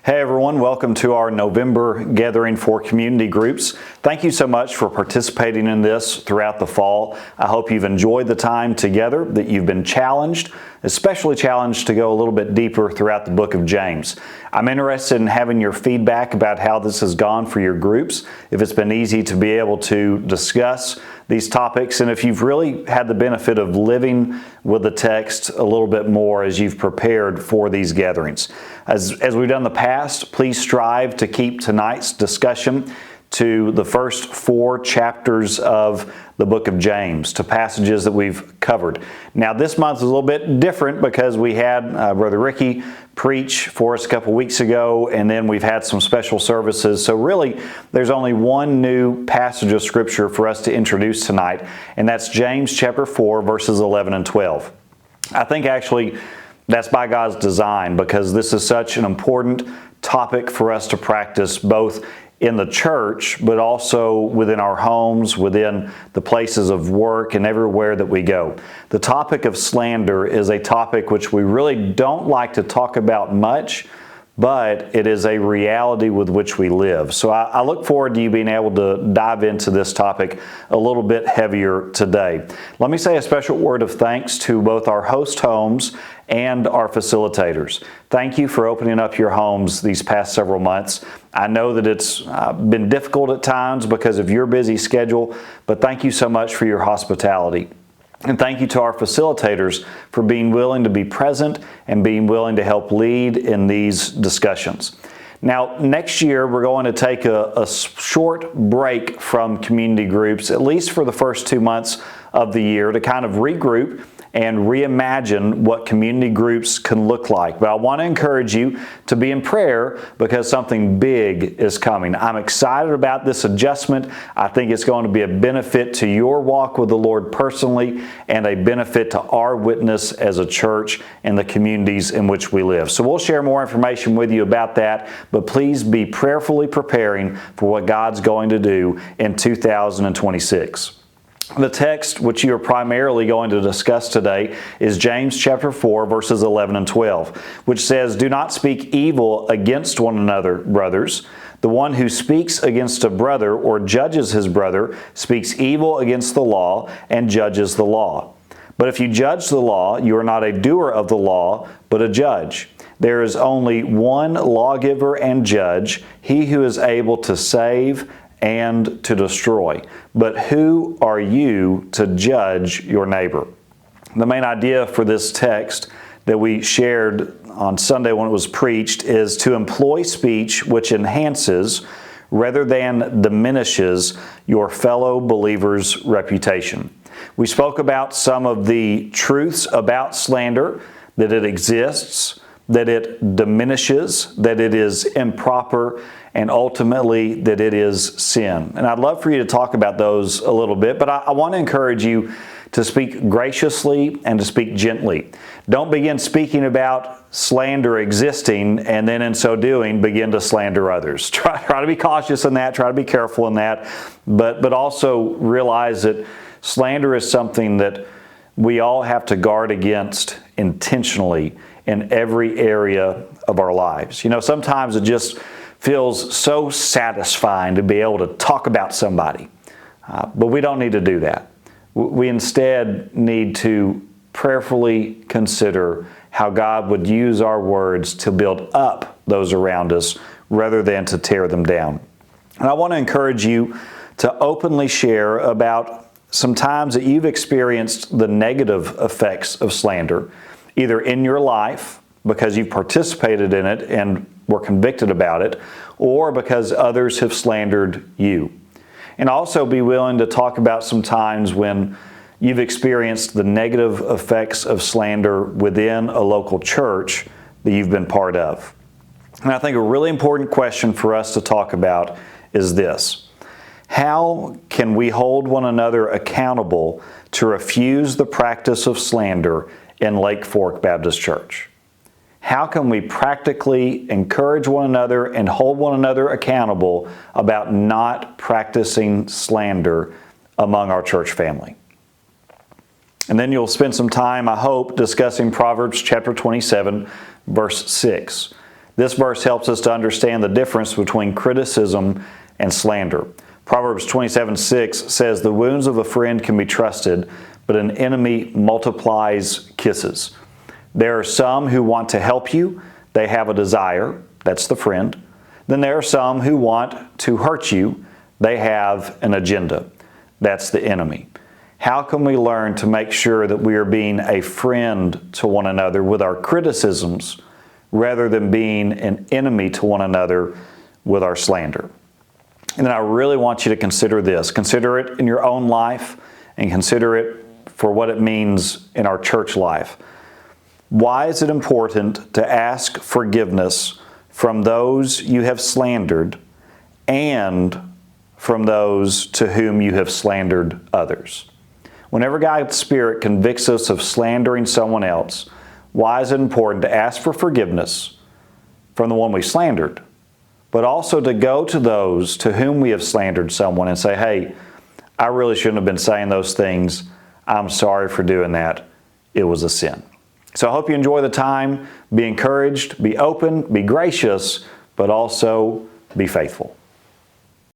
Hey everyone, welcome to our November gathering for community groups. Thank you so much for participating in this throughout the fall. I hope you've enjoyed the time together, that you've been challenged, especially challenged to go a little bit deeper throughout the book of James. I'm interested in having your feedback about how this has gone for your groups, if it's been easy to be able to discuss these topics, and if you've really had the benefit of living with the text a little bit more as you've prepared for these gatherings. As we've done in the past, please strive to keep tonight's discussion to the first 4 chapters of the book of James, to passages that we've covered. Now this month is a little bit different because we had Brother Ricky preach for us a couple weeks ago, and then we've had some special services. So really, there's only one new passage of Scripture for us to introduce tonight, and that's James chapter 4, verses 11 and 12. I think actually that's by God's design, because this is such an important topic for us to practice both in the church, but also within our homes, within the places of work, and everywhere that we go. The topic of slander is a topic which we really don't like to talk about much, but it is a reality with which we live. So I look forward to you being able to dive into this topic a little bit heavier today. Let me say a special word of thanks to both our host homes and our facilitators. Thank you for opening up your homes these past several months. I know that it's been difficult at times because of your busy schedule, but thank you so much for your hospitality. And thank you to our facilitators for being willing to be present and being willing to help lead in these discussions. Now, next year, we're going to take a short break from community groups, at least for the first 2 months of the year, to kind of regroup and reimagine what community groups can look like. But I want to encourage you to be in prayer because something big is coming. I'm excited about this adjustment. I think it's going to be a benefit to your walk with the Lord personally and a benefit to our witness as a church and the communities in which we live. So we'll share more information with you about that, but please be prayerfully preparing for what God's going to do in 2026. The text which you are primarily going to discuss today is James chapter 4, verses 11 and 12, which says, "Do not speak evil against one another, brothers. The one who speaks against a brother or judges his brother speaks evil against the law and judges the law. But if you judge the law, you are not a doer of the law, but a judge. There is only one lawgiver and judge, he who is able to save and to destroy. But who are you to judge your neighbor?" The main idea for this text that we shared on Sunday when it was preached is to employ speech which enhances rather than diminishes your fellow believer's reputation. We spoke about some of the truths about slander, that it exists, that it diminishes, that it is improper, and ultimately that it is sin. And I'd love for you to talk about those a little bit, but I want to encourage you to speak graciously and to speak gently. Don't begin speaking about slander existing and then in so doing begin to slander others. Try to be cautious in that, try to be careful in that, but also realize that slander is something that we all have to guard against intentionally in every area of our lives. You know, sometimes it just feels so satisfying to be able to talk about somebody, but we don't need to do that. We instead need to prayerfully consider how God would use our words to build up those around us rather than to tear them down. And I want to encourage you to openly share about some times that you've experienced the negative effects of slander, either in your life because you've participated in it and were convicted about it, or because others have slandered you. And also be willing to talk about some times when you've experienced the negative effects of slander within a local church that you've been part of. And I think a really important question for us to talk about is this: how can we hold one another accountable to refuse the practice of slander in Lake Fork Baptist Church? How can we practically encourage one another and hold one another accountable about not practicing slander among our church family? And then you'll spend some time, I hope, discussing Proverbs chapter 27, verse 6. This verse helps us to understand the difference between criticism and slander. Proverbs 27:6 says, "The wounds of a friend can be trusted, but an enemy multiplies kisses." There are some who want to help you. They have a desire. That's the friend. Then there are some who want to hurt you. They have an agenda. That's the enemy. How can we learn to make sure that we are being a friend to one another with our criticisms rather than being an enemy to one another with our slander? And then I really want you to consider this. Consider it in your own life and consider it for what it means in our church life. Why is it important to ask forgiveness from those you have slandered and from those to whom you have slandered others? Whenever God's Spirit convicts us of slandering someone else, why is it important to ask for forgiveness from the one we slandered, but also to go to those to whom we have slandered someone and say, "Hey, I really shouldn't have been saying those things. I'm sorry for doing that. It was a sin." So I hope you enjoy the time. Be encouraged, be open, be gracious, but also be faithful.